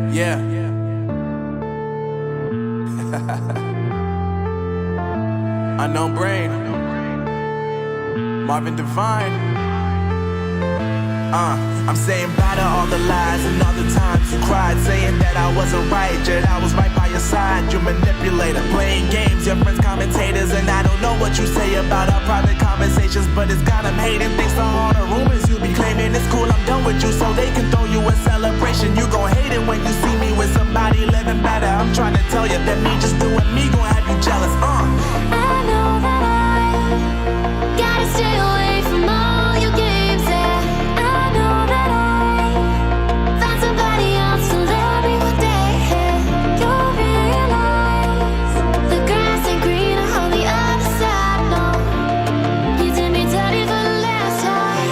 Yeah. Unknown Brain, Marvin Divine. I'm saying bye to all the lies and all the times you cried, saying that I wasn't right, yet I was right by your side. You manipulator, playing games, your friends commentators, and I don't know what you say about our private conversations, but it's got them hating. Thanks to all the rumors you be claiming. It's cool, I'm done with you, so they can throw you a celebration. You gon' hate it when you see me with somebody living better. I'm trying to tell you that me just doing me gon' have you jealous. I know that I gotta stay away from all your games, yeah. I know that I found somebody else to love me one day, yeah. You'll realize the grass ain't greener on the other side, no. You did me dirty for the last time,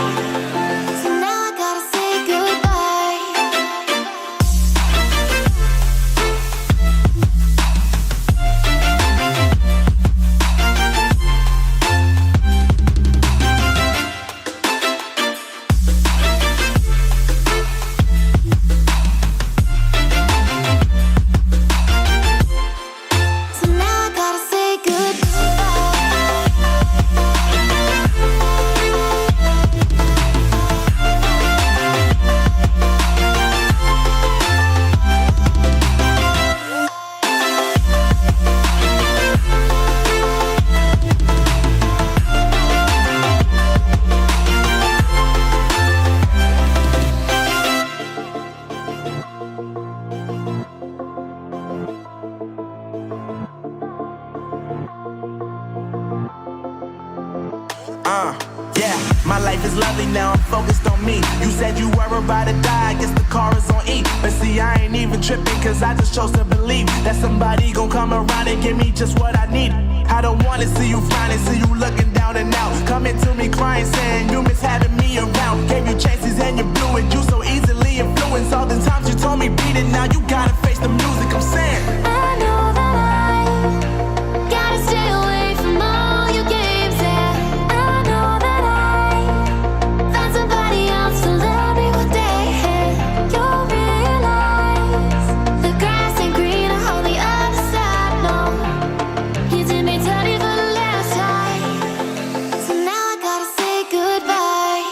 so now I gotta say goodbye. So now I gotta say goodbye. Yeah, my life is lovely now, I'm focused on me. You said you were about to die, I guess the car is on E. But see, I ain't even tripping, cause I just chose to believe that somebody gon' come around and give me just what I need. I don't wanna see you frowning, see you looking down and out, coming to me crying, saying you miss having me around. Gave you chances and you blew it, you so easily influenced. All the times you told me beat it, now you gotta face the music. I'm saying I know that I gotta stay away from all your games, yeah. I know that I found somebody else to love me one day, yeah. You'll realize the grass ain't greener on the other side, no. You did me dirty for the last time, so now I gotta say goodbye.